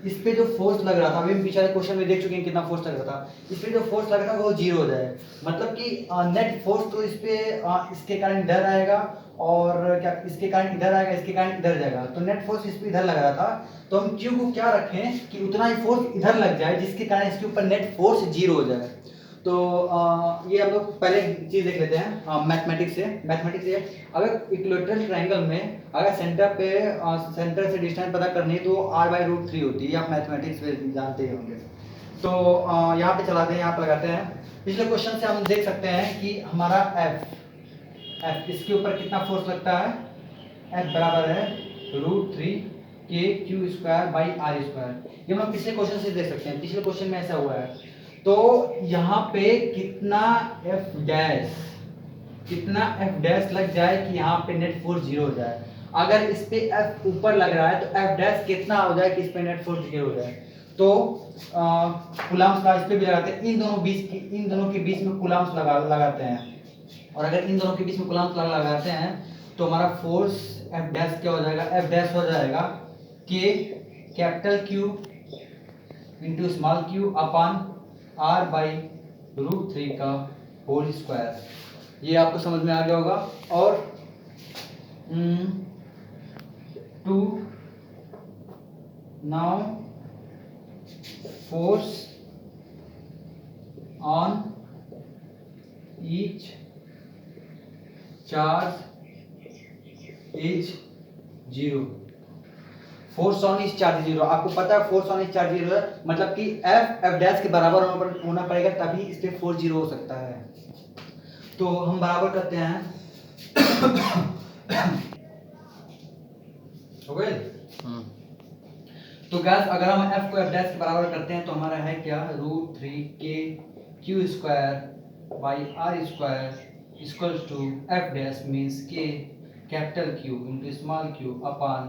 इस पे जो फोर्स लग रहा था, अभी हम पिछले क्वेश्चन में देख चुके हैं कितना फोर्स लग रहा था, इस पे जो फोर्स लग रहा था वो जीरो हो जाए, मतलब कि नेट फोर्स तो इस पे इसके कारण इधर आएगा और क्या इसके कारण इधर आएगा, इसके कारण इधर जाएगा, तो नेट फोर्स इस पे इधर लग रहा था, तो हम क्यू को क्या रखें कि उतना ही फोर्स इधर लग जाए जिसके कारण इसके ऊपर नेट फोर्स जीरो हो जाए। तो ये हम लोग पहले चीज देख लेते हैं मैथमेटिक्स से अगर इक्विलैटरल ट्रायंगल में अगर सेंटर से डिस्टेंस पता करनी है तो r/√3 होती है, आप मैथमेटिक्स में जानते ही होंगे। तो यहाँ पे चलाते हैं, यहाँ पे लगाते हैं। पिछले क्वेश्चन से हम देख सकते हैं कि हमारा f इसके ऊपर कितना फोर्स लगता है, f बराबर है √3kq²/r²। ये हम पिछले क्वेश्चन से देख सकते हैं, पिछले क्वेश्चन में ऐसा हुआ है। तो यहाँ पे कितना f डैश लग जाए कि यहाँ पे नेट फोर्स जीरो हो जाए। अगर इस पे f ऊपर लग रहा है तो f डैश कितना हो जाए कि इस पे नेट फोर्स जीरो हो जाए। तो कूलम्ब्स का इस पे भी लगाते हैं, इन दोनों के बीच में कूलम्ब्स लगाते हैं, और अगर इन दोनों के बीच में कूलम्ब्स लगाते हैं तो हमारा फोर्स f डैश क्या हो जाएगा, f डैश हो जाएगा कि capital Q into small q upon r/√3 का होल स्क्वायर। ये आपको समझ में आ गया होगा। और to now force on each charge is zero. Force on इस चार्ज जीरो, आपको पता है फोर्स ऑन इस चार्ज जीरो है, मतलब कि f डैश के बराबर होना पड़ेगा तभी इस पे फोर्स जीरो हो सकता है। तो हम बराबर करते हैं हो गए। तो गैस अगर हम f को f डैश के बराबर करते हैं तो हमारा है क्या, √3kq²/r² equals to f dash means k capital Q into small q upon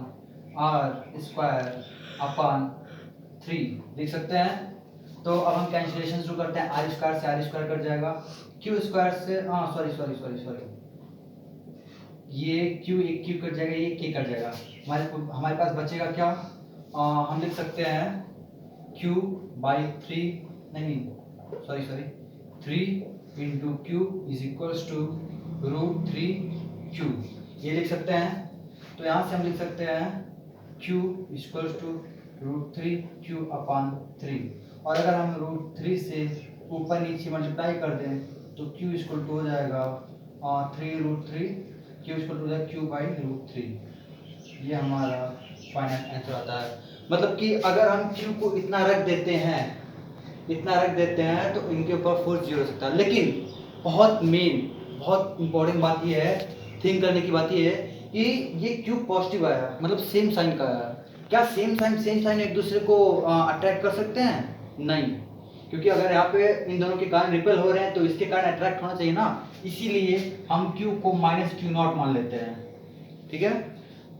r²/3 लिख सकते हैं। तो अब हम कैंसिलेशन शुरू करते हैं, r² से r² कट जाएगा, q² से सॉरी ये q एक q कट जाएगा, ये k कट जाएगा, हमारे पास बचेगा क्या, हम लिख सकते हैं q/3 नहीं sorry 3 into q is equals to √3q, ये लिख सकते हैं। तो यहाँ से हम लिख सकते हैं q equals to √3q upon 3, और अगर हम √3 से ऊपर नीचे मल्टीप्लाई कर दें तो q इक्वल टू हो जाएगा 3√3, q इक्वल टू q/√3। ये हमारा फाइनल आंसर आता है। मतलब कि अगर हम q को इतना रख देते हैं तो इनके ऊपर फोर्स जीरो हो सकता है। लेकिन बहुत इंपॉर्टेंट बात ये है, थिंक करने की बात ये है कि ये q पॉजिटिव आया, मतलब सेम साइन का आया। क्या सेम साइन एक दूसरे को अट्रैक्ट कर सकते हैं? नहीं, क्योंकि अगर यहाँ पे इन दोनों के कारण रिपेल हो रहे हैं तो इसके कारण अट्रैक्ट होना चाहिए ना, इसीलिए हम q को -q0 मान लेते हैं। ठीक है,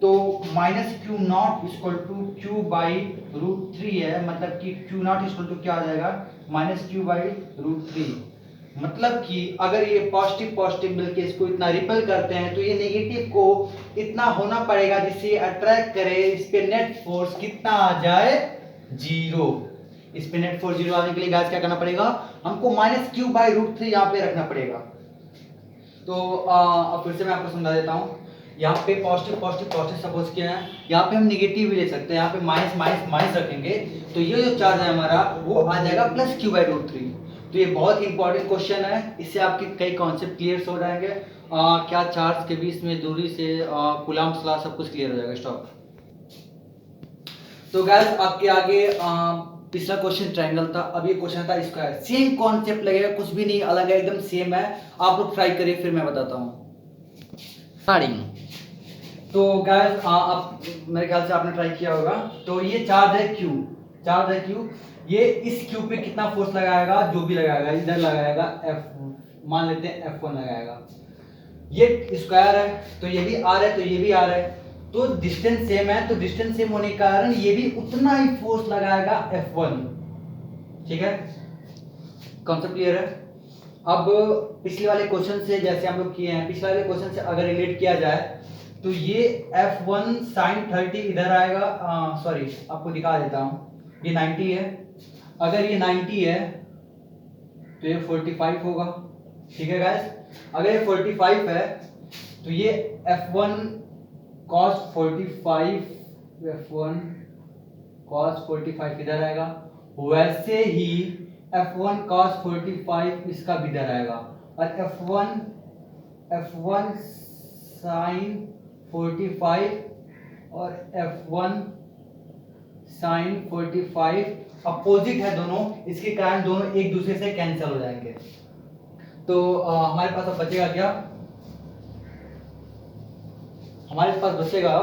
तो -q0 इक्वल टू q/√3 है, मतलब कि q0 इक्वल टू क्या आ जाएगा, -q/√3। मतलब कि अगर ये पॉजिटिव मिलके इसको इतना रिपेल करते हैं तो ये नेगेटिव को इतना होना पड़ेगा जिससे ये अट्रैक्ट करे, इस पे नेट फोर्स कितना आ जाए, जीरो। इस पे नेट फोर्स जीरो आने के लिए गाइस क्या करना पड़ेगा, हमको -q/√3 यहाँ पे रखना पड़ेगा। तो अब फिर से मैं आपको समझा देता हूँ। यहाँ पे पॉजिटिव सपोज किया है, यहाँ पे हम नेगेटिव भी ले सकते हैं, यहाँ पे माइनस रखेंगे तो ये जो चार्ज है हमारा वो आ जाएगा +q/√3। तो ये बहुत ही इंपॉर्टेंट क्वेश्चन है, इससे आपके कई कॉन्सेप्ट क्लियर हो जाएंगे। क्या चार्ज के बीच में दूरी से कूलम्ब्स लॉ सब कुछ क्लियर हो जाएगा। स्टॉप। तो गाइस आपके आगे पिछला क्वेश्चन ट्रायंगल था, अब ये क्वेश्चन था स्क्वायर। सेम कॉन्सेप्ट लगेगा, कुछ भी नहीं अलग है, एकदम सेम है। आप लोग ट्राई करिए फिर मैं बताता हूँ स्टार्टिंग। तो गाइस आप मेरे ख्याल से आपने ट्राई किया होगा। तो ये चार्ज है Q, ये इस Q पे कितना फोर्स लगाएगा, जो भी लगाएगा, इधर लगाएगा F, मान लेते हैं F1 लगाएगा। ये स्क्वायर है तो ये भी R है तो ये भी R है, तो डिस्टेंस सेम है, तो डिस्टेंस सेम होने के कारण ये भी उतना ही फोर्स लगाएगा F1। ठीक है, कॉन्सेप्ट क्लियर है। अब पिछले वाले क्वेश्चन से जैसे हम लोग किए हैं, पिछले वाले क्वेश्चन से अगर रिलेट किया जाए तो ये F1 sin 30 इधर आएगा, सॉरी आपको दिखा देता हूँ, ये 90 है, अगर ये 90 है तो ये 45 होगा, ठीक है गाइस। अगर ये 45 है तो ये F1 cos 45, F1 cos 45 इधर आएगा, वैसे ही F1 cos 45 इसका भी इधर आएगा, और F1 sin 45 और F1 sin 45 अपोजिट है दोनों, इसके कारण दोनों एक दूसरे से कैंसिल हो जाएंगे। तो हमारे पास अब बचेगा क्या, हमारे पास बचेगा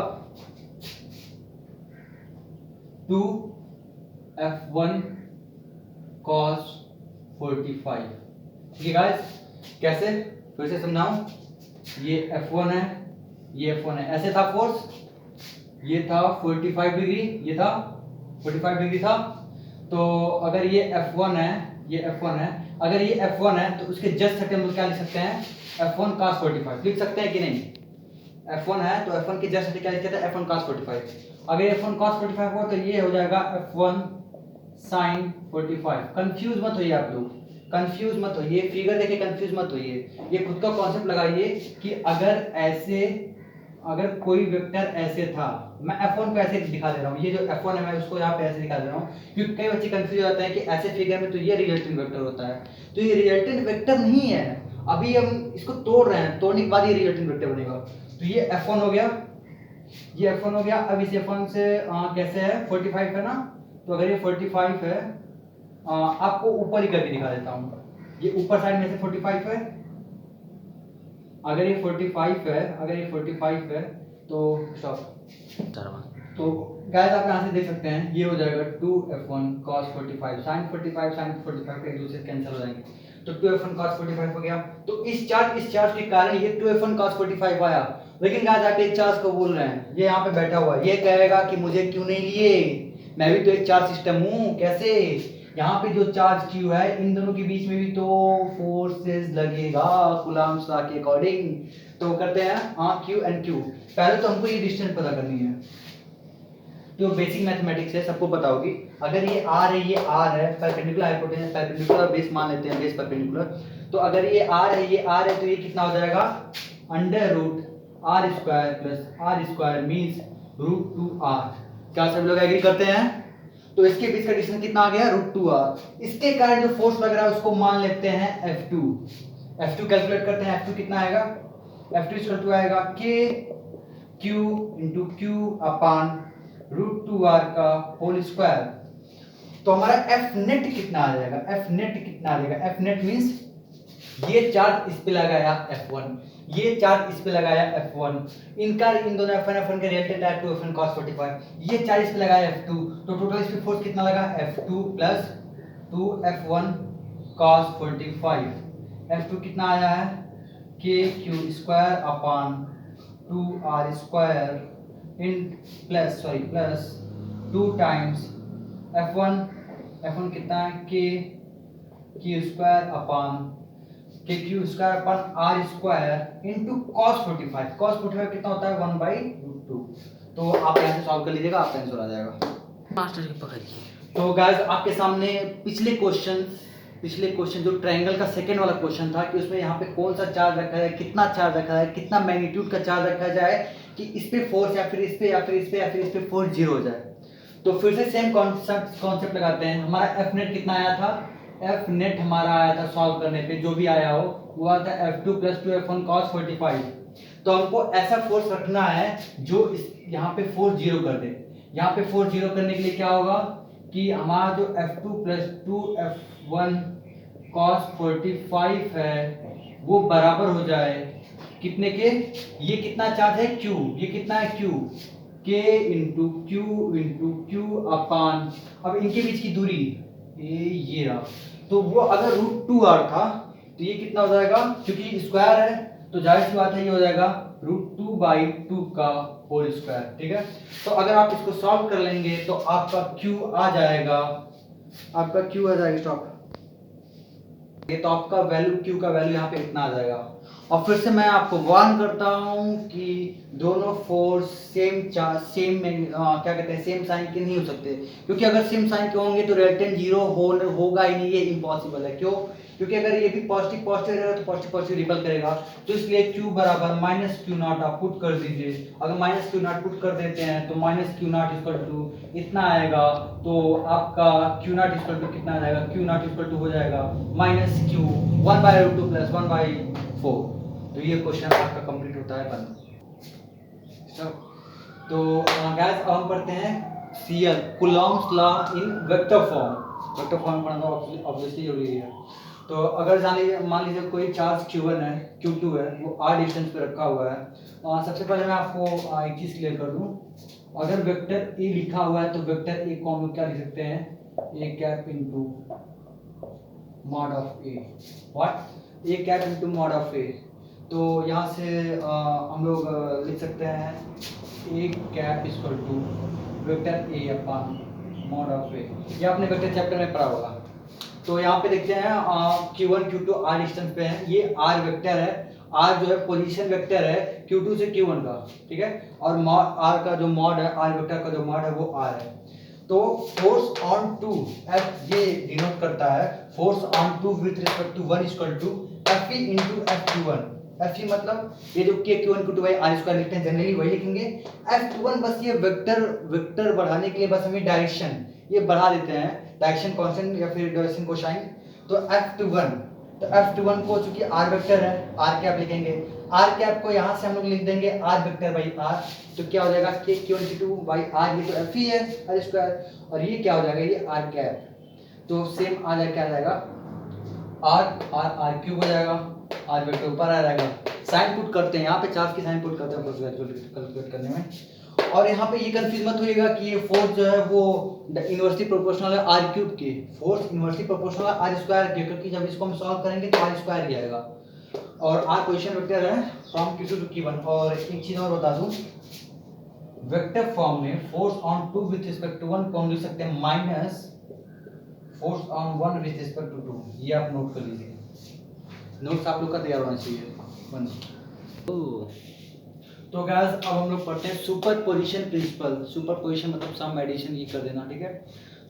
2F1 cos 45, ठीक है गाइस। कैसे, फिर से समझाऊं, ये F1 है, ये F1 है, ऐसे था फोर्स, ये था 45 डिग्री, ये था 45 डिग्री था। तो अगर ये F1 है, ये F1 है, अगर ये F1 है तो उसके जस्ट सेकंड में क्या लिख सकते हैं, F1 cos 45 लिख सकते हैं कि नहीं। F1 है तो F1 के जस्ट क्या लिख सकते हैं, F1 cos 45। अगर F1 cos 45 हो तो ये हो जाएगा F1 sin 45। कंफ्यूज मत होइए आप लोग, कंफ्यूज मत होइए, फिगर देखे कंफ्यूज मत होइए, ये खुद का कॉन्सेप्ट लगाइए कि अगर ऐसे, अगर कोई वेक्टर ऐसे था, मैं F1 को ऐसे दिखा दे रहा हूँ, ये जो F1 है मैं उसको यहाँ पे ऐसे दिखा दे रहा हूँ, क्योंकि कई बच्चे कंफ्यूज हो जाते हैं कि ऐसे फिगर में तो ये रिजल्टेंट वेक्टर होता है, तो ये रिजल्टेंट वेक्टर नहीं है, अभी हम इसको तोड़ रहे हैं, तोड़ने के बाद ये रिजल्टेंट वेक्टर बनेगा। तो ये F1 हो गया, ये F1 हो गया। अब इस F1 से कैसे है, 45 है ना, तो अगर ये 45 है, आपको ऊपर ही करके दिखा देता हूँ, ये ऊपर साइड में से 45 है, अगर ये 45 है, अगर ये 45 है तो स्टॉप। तो गाइस आप यहाँ से देख सकते हैं, ये हो जाएगा 2F1 cos 45 sin 45 sin 45 एक दूसरे कैंसिल हो जाएंगे, तो 2F1 cos 45 हो गया। तो इस चार्ज के कारण ये 2F1 cos 45 आया, लेकिन गाइस आप एक चार्ज को बोल रहे हैं, ये यहाँ पे बैठा हुआ है, ये कहेगा कि मुझे क्यों नहीं लिए, मैं भी तो एक चार्ज सिस्टम हूँ, कैसे, यहाँ पे जो चार्ज Q है इन दोनों के बीच में भी तो फोर्सेस लगेगा कूलम्ब्स लॉ के अकॉर्डिंग। तो करते हैं Q and Q, पहले तो हमको ये डिस्टेंस पता करनी है, जो बेसिक मैथमेटिक्स है सबको पता होगी। अगर ये R है, ये R है, परपेंडिकुलर हाइपोटेनस परपेंडिकुलर बेस मान लेते हैं, बेस परपेंडिकुलर, तो अगर ये R है, ये R है, तो ये कितना हो जाएगा, under root R square plus R square means root 2R। क्या सब लोग एग्री करते हैं। तो इसके बीच का डिस्टेंस कितना आ गया, रूट 2R। इसके कारण जो फोर्स लग रहा है उसको मान लेते हैं F2। F2 कैलकुलेट करते हैं, F2 कितना आएगा, F2 इक्वल टू आएगा K Q into Q upon root 2R का होल स्क्वायर। तो हमारा F नेट कितना आ जाएगा, F नेट कितना आ जाएगा, F नेट मीन्स ये चार्ज इस पे लगाया F1, ये चार्ज इस पे लगाया F1, इनका इन दोनों F1 के रिजल्टेंट है 2F1 cos 45, ये चार्ज इस पे लगाया F2, तो टोटल इस पे फोर्स कितना लगा, F2 plus 2F1 cos 45। F2 कितना आया है, KQ square upon 2R square in plus 2 times F1 कितना है, Q square upon KQ square upon R square into cos 45। cos 45 कितना होता है, 1/√2। तो आप यहाँ से सॉल्व कर लीजिएगा, आपका आंसर आ जाएगा। मास्टर जी पकड़िए। तो गाइस आपके सामने पिछले क्वेश्चन जो ट्रायंगल का सेकंड वाला क्वेश्चन था कि उसमें यहाँ पे कौन सा चार्ज रखा है, कितना चार्ज रखा है, कितना मैग्नीट्यूड का चार्ज रखा जाए कि इस पे फोर्स या फिर इस पे या फिर इस पे या फिर इस पे फोर्स जीरो हो जाए। तो फिर से सेम कॉन्सेप्ट लगाते हैं। हमारा F नेट कितना आया था, F नेट हमारा आया था सॉल्व करने पे, जो भी आया हो वो आता है F2 प्लस 2F1 cos 45। तो हमको ऐसा फोर्स रखना है जो इस यहाँ पे फोर्स जीरो कर दे। यहाँ पे फोर्स जीरो करने के लिए क्या होगा कि हमारा जो F2 प्लस 2F1 cos 45 है वो बराबर हो जाए कितने के, ये कितना चार्ज है Q, ये कितना है Q, K इंटू क्यू अपान, अब इनके बीच की दूरी ये रहा, तो वो अगर √2R था तो ये कितना हो जाएगा, क्योंकि स्क्वायर है तो जाहिर सी बात है ये हो जाएगा √2/2 का होल स्क्वायर। ठीक है, तो अगर आप इसको सॉल्व कर लेंगे तो आपका Q आ जाएगा, स्टॉप, ये तो आपका वैल्यू Q का वैल्यू यहाँ पे इतना आ जाएगा। और फिर से मैं आपको वार्न करता हूँ कि दोनों फोर्स क्या कहते हैं सेम साइन के नहीं हो सकते, क्योंकि अगर सेम साइन के होंगे तो रिजल्टेंट जीरो होगा ही नहीं, ये इम्पॉसिबल है। क्यों? क्योंकि अगर ये भी पॉजिटिव पॉजिटिव रहेगा तो पॉजिटिव पॉजिटिव रिपल करेगा। तो इसलिए Q बराबर माइनस क्यू नॉट आप पुट कर दीजिए। अगर माइनस क्यू नॉट पुट कर देते हैं तो minus Q naught equal to इतना आएगा, तो आपका क्यू नॉट इक्वल टू कितना आ जाएगा, क्यू नॉट इक्वल टू हो जाएगा माइनस क्यू 1/√2 प्लस 1/4। तो ये क्वेश्चन आपका कंप्लीट होता है बंद। तो गाइस अब हम पढ़ते हैं CL Coulomb's law in vector form. Vector form पढ़ना ऑब्वियसली जरूरी है। तो अगर मान लीजिए कोई चार्ज Q1 है, Q2 है, वो r डिस्टेंस पे रखा हुआ है। सबसे पहले मैं आपको एक चीज़ क्लियर कर दूं। अगर वेक्टर A लिखा हुआ है तो वेक्टर A को हम लोग क्या लिख सकते हैं, A cap into mod of A। What? A cap into mod of A। तो यहाँ से हम लोग लिख सकते हैं A cap equal to vector A upon mod of A। ये आपने वेक्टर चैप्टर में पढ़ा होगा। तो यहाँ पे देखते हैं Q1 Q2 r डिस्टेंस पे है, ये r वेक्टर है, r जो है पोजीशन वेक्टर है Q2 से Q1 का, ठीक है। और r का जो मॉड है, r वेक्टर का जो मॉड है वो r है। तो फोर्स ऑन टू F ये डिनोट करता है force on two with respect to 1 equal to Fe into F21। Fe मतलब ये जो Q1 Q2 by r square लिखते हैं जनरली वही लिखेंगे। F21 बस ये वेक्टर बढ़ाने के लिए बस हमें डायरेक्शन ये बढ़ा देते हैं, डायरेक्शन कांस्टेंट या फिर डायरेक्शन कोसाइन। तो F21 को चूंकि r वेक्टर है r कैप लिखेंगे, r कैप को यहाँ से हम लोग लिख देंगे r वेक्टर बाई r। तो क्या हो जाएगा Q1 Q2 बाई r, ये तो Fe है r स्क्वायर, और ये क्या हो जाएगा ये r कैप। तो सेम आ जाएगा, क्या आ जाएगा r क्यूब हो जाएगा, r वेक्टर ऊपर आ जाएगा। साइन पुट करते हैं यहाँ पे, चार्ज की साइन पुट करते हैं फोर्स कैलकुलेट करने में। और यहाँ पे ये कंफ्यूज मत होइएगा कि ये फोर्स जो है वो इनवर्सली प्रोपोर्शनल है r क्यूब की, फोर्स इनवर्सली प्रोपोर्शनल है r स्क्वायर की, क्योंकि जब इसको हम सॉल्व करेंगे तो r स्क्वायर ही आएगा। और r पोजीशन वेक्टर है फ्रॉम Q2 टू Q1। और एक चीज और बता दूं, वेक्टर फॉर्म में force on 2 with respect to 1 को हम लिख सकते हैं minus force on 1 with respect to 2। ये आप नोट कर लीजिए, नोट्स आप लोग का तैयार होना चाहिए। तो गाइस अब हम लोग पढ़ते हैं सुपरपोजिशन प्रिंसिपल। सुपरपोजिशन मतलब सम एडिशन ये कर देना, ठीक है।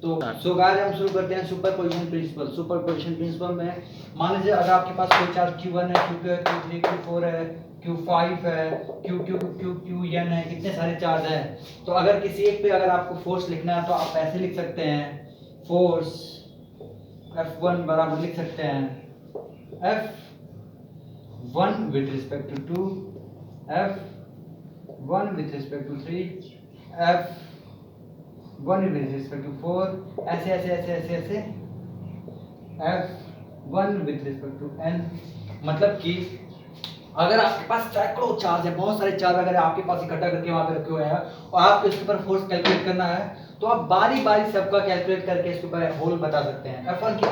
तो गाइस हम शुरू करते हैं सुपरपोजिशन प्रिंसिपल। सुपरपोजिशन प्रिंसिपल में मान लीजिए अगर आपके पास कोई चार्ज Q1 है, Q2 है, Q3 Q4 है, Q5 है, Qn है, इतने सारे चार्ज हैं। तो अगर किसी एक पे अगर आपको फोर्स लिखना है तो आप ऐसे लिख सकते हैं, फोर्स F1 बराबर लिख सकते हैं F1 with respect to 2, F1 with respect to 3, F1 with respect to 4, ऐसे ऐसे ऐसे ऐसे ऐसे F1 with respect to n। मतलब कि अगर आपके पास सैकड़ों चार्ज है, बहुत सारे चार्ज अगर आपके पास इकट्ठा करके वहां पे रखे हुए हैं और आपको इसके ऊपर फोर्स कैलकुलेट करना है, तो आप बारी बारी सबका कैलकुलेट करके इसके ऊपर होल बता सकते हैं। F1 की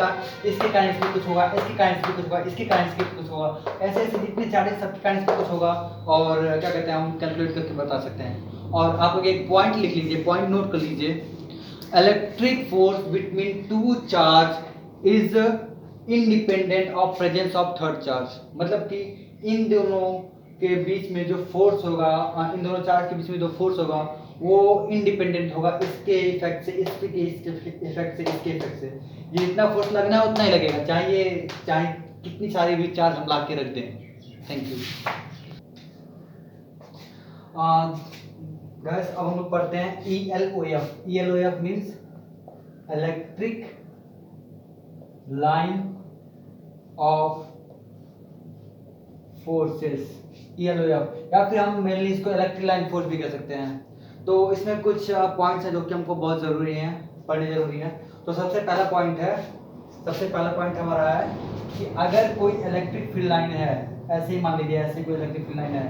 इसके कारण इसमें कुछ होगा, इसके कारण इसमें कुछ होगा, इसके कारण इसमें कुछ होगा, ऐसे ऐसे जितने चार्जेस सबके कारण इसमें कुछ होगा, और क्या कहते हैं हम कैलकुलेट करके बता सकते हैं। और आप लोग एक पॉइंट लिख लीजिए, पॉइंट नोट कर लीजिए, electric force between two charge is independent of presence of third charge. मतलब कि इन दोनों के बीच में जो फोर्स होगा, इन दोनों चार्ज के बीच में जो फोर्स होगा वो इंडिपेंडेंट होगा इसके इफेक्ट से, इसके इफेक्ट से, इसके इफेक्ट से। ये जितना फोर्स लगना है उतना ही लगेगा, चाहे कितनी सारी भी चार्ज हम ला के रख दें। Thank you guys. अब हम लोग पढ़ते हैं ELOF। ELOF means electric line of forces, ELOF, या फिर हम मेनली इसको इलेक्ट्रिक लाइन फोर्स भी कह सकते हैं। तो इसमें कुछ पॉइंट्स हैं जो कि हमको बहुत ज़रूरी हैं, पढ़ने ज़रूरी है। तो सबसे पहला पॉइंट हमारा है कि अगर कोई इलेक्ट्रिक फील्ड लाइन है, ऐसे ही मान लीजिए ऐसे कोई इलेक्ट्रिक फील्ड लाइन है,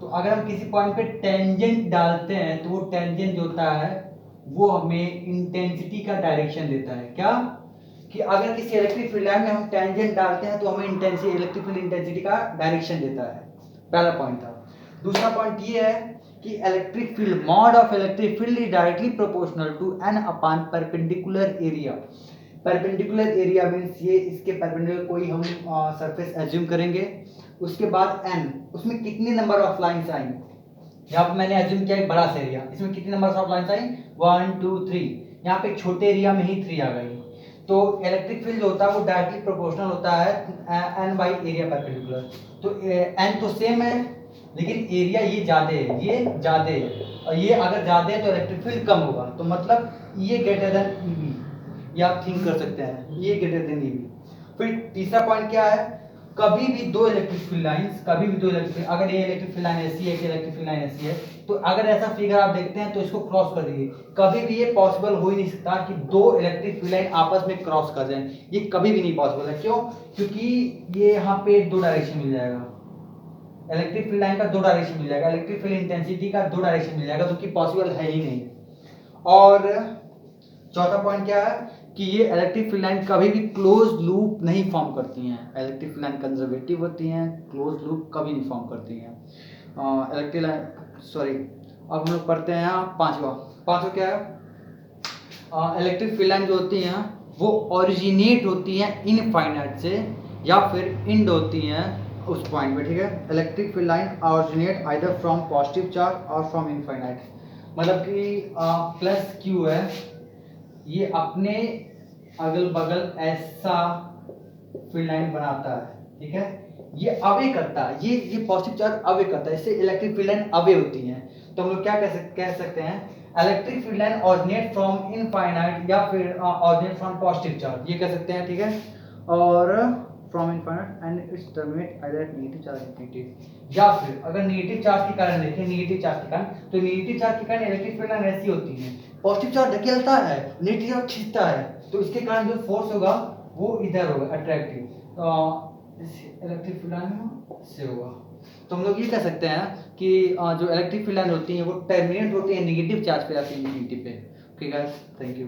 तो अगर हम किसी पॉइंट पे टेंजेंट डालते हैं तो वो टेंजेंट जो होता है वो हमें इंटेंसिटी का डायरेक्शन देता है। क्या कि अगर किसी इलेक्ट्रिक फील्ड लाइन में हम टेंजेंट डालते हैं तो हमें इलेक्ट्रिक फील्ड इंटेंसिटी का डायरेक्शन देता है। पहला पॉइंट था। दूसरा पॉइंट ये है कि electric field, mod of electric field is directly proportional to n upon perpendicular area. Perpendicular area means ये इसके परपेंडिकुलर कोई हम सरफेस एज्यूम करेंगे। उसके बाद n, उसमें कितनी नंबर ऑफ लाइंस आई, यहाँ पे मैंने एज्यूम किया एक बड़ा सा एरिया, इसमें कितनी नंबर ऑफ लाइंस आई 1 2 3, यहाँ पे एक छोटे एरिया में ही 3 आ गई। तो इलेक्ट्रिक फील्ड जो होता है वो डायरेक्टली प्रोपोर्शनल होता है n बाई एरिया परपेंडिकुलर। तो n तो सेम है लेकिन एरिया ये ज़्यादा है, ये ज़्यादा है, और ये अगर ज़्यादा है तो इलेक्ट्रिक फील्ड कम होगा। तो मतलब ये ग्रेटर देन ईवी, ये आप थिंक कर सकते हैं, ये ग्रेटर देन ईवी। फिर तीसरा पॉइंट क्या है, कभी भी दो इलेक्ट्रिक फील्ड लाइंस, कभी भी दो इलेक्ट्रिक, अगर ये इलेक्ट्रिक फील्ड लाइन ऐसी है कि इलेक्ट्रिक फील्ड लाइन ऐसी है, तो अगर ऐसा फिगर आप देखते हैं तो इसको क्रॉस कर दीजिए। कभी भी ये पॉसिबल हो ही नहीं सकता कि दो इलेक्ट्रिक फील्ड लाइन आपस में क्रॉस कर जाएं, ये कभी भी नहीं पॉसिबल है। क्यों? क्योंकि ये यहाँ पे दो डायरेक्शन मिल जाएगा, इलेक्ट्रिक फील्ड लाइन का दो डायरेक्शन मिल जाएगा, इलेक्ट्रिक फील्ड इंटेंसिटी का दो डायरेक्शन मिल जाएगा, जो कि पॉसिबल है ही नहीं। और चौथा पॉइंट क्या है कि ये इलेक्ट्रिक फील्ड लाइन कभी भी क्लोज लूप नहीं फॉर्म करती हैं। इलेक्ट्रिक फील्ड लाइन कंजर्वेटिव होती हैं, क्लोज लूप कभी नहीं फॉर्म करती हैं। इलेक्ट्रिक लाइन सॉरी, अब हम लोग पढ़ते हैं यहाँ पांचवा क्या है, इलेक्ट्रिक फील्ड लाइन जो होती हैं वो ओरिजिनेट होती हैं इनफाइनाइट से या फिर इंड होती हैं उस पॉइंट पे, ठीक है। Electric field line originate either from positive charge और फ्रॉम इनफाइनाइट, मतलब कि प्लस क्यू है, ये अपने अगल बगल ऐसा फील्ड लाइन बनाता है, ठीक है। ये अवे करता है, ये पॉजिटिव चार्ज अवे करता है, इससे इलेक्ट्रिक फील्ड लाइन अवे होती हैं। तो हम लोग क्या कह सकते हैं, electric field line originate from infinite या फिर ओरिजिनेट फ्रॉम पॉजिटिव चार्ज, ये कह सकते हैं, ठीक है। और from infinite and it's terminate either eight negative charge negative, या फिर अगर नेगेटिव चार्ज के कारण देखें, नेगेटिव चार्ज के कारण, तो नेगेटिव चार्ज के कारण इलेक्ट्रिक फील्ड लाइन ऐसी होती है, पॉजिटिव चार्ज धकेलता है, नेगेटिव चार्ज खींचता है, तो इसके कारण जो फोर्स होगा वो इधर होगा अट्रैक्टिव, इलेक्ट्रिक फील्ड लाइन से होगा। तो हम लोग ये कह सकते हैं कि जो इलेक्ट्रिक फील्ड लाइन होती है वो टर्मिनेट होती है नेगेटिव चार्ज पे या फिर इनफिनिटी पे। Okay guys, thank you.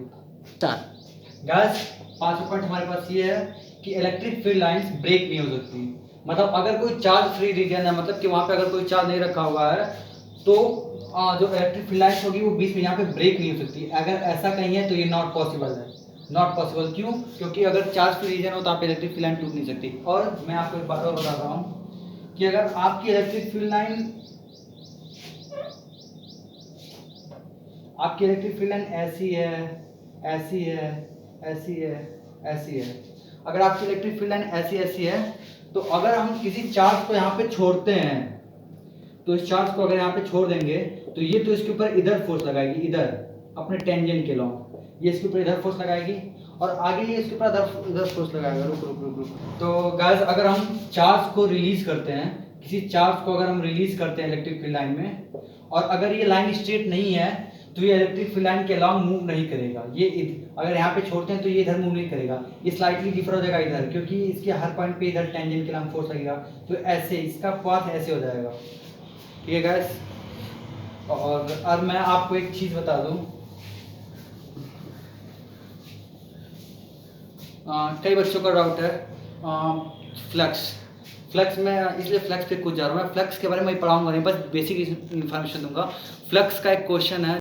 Guys, पांचवा पॉइंट हमारे पास ये है कि इलेक्ट्रिक फील्ड लाइंस ब्रेक नहीं हो सकती। मतलब अगर कोई चार्ज फ्री रीजन है, मतलब कि वहाँ पे अगर कोई चार्ज नहीं रखा हुआ है, तो जो इलेक्ट्रिक फील्ड लाइंस होगी वो बीच में यहाँ पे ब्रेक नहीं हो सकती। अगर ऐसा कहीं है तो ये नॉट पॉसिबल है, नॉट पॉसिबल। क्यों? क्योंकि अगर चार्ज फ्री रीजन हो तो आप इलेक्ट्रिक फील्ड लाइन टूट नहीं सकती। और मैं आपको एक बात और बता रहा हूँ कि अगर आपकी इलेक्ट्रिक फील्ड लाइन ऐसी है, ऐसी है, ऐसी है, ऐसी है, अगर आपकी इलेक्ट्रिक फील्ड लाइन ऐसी है, तो अगर हम किसी चार्ज को यहाँ पे छोड़ते हैं, तो इस चार्ज को अगर यहाँ पे छोड़ देंगे तो ये तो इसके ऊपर इधर फोर्स लगाएगी, इधर अपने टेंजेंट के लॉन्ग, ये इसके ऊपर इधर फोर्स लगाएगी, और आगे ये इसके ऊपर इधर फोर्स लगाएगा। रुक। तो गाइस, अगर हम चार्ज को रिलीज करते हैं, किसी चार्ज को अगर हम रिलीज करते हैं इलेक्ट्रिक फील्ड लाइन में, और अगर ये लाइन स्ट्रेट नहीं है तो ये इलेक्ट्रिक फील्ड लाइन के अलॉन्ग मूव नहीं करेगा। ये अगर यहाँ पे छोड़ते हैं तो ये इधर मूव नहीं करेगा, ये स्लाइटली डिफर हो जाएगा इधर, क्योंकि इसके हर पॉइंट पे इधर टेंजेंट के अलॉन्ग फोर्स लगेगा, तो ऐसे इसका पाथ ऐसे हो जाएगा, ठीक है गाइस। और मैं आपको एक चीज़ बता दूं, कई बच्चों का डाउट है फ्लक्स में, इसलिए फ्लक्स पे कुछ जा रहा हूँ मैं। फ्लक्स के बारे में पढ़ाऊंगा नहीं, बस बेसिक इन्फॉर्मेशन दूंगा। फ्लक्स का एक क्वेश्चन है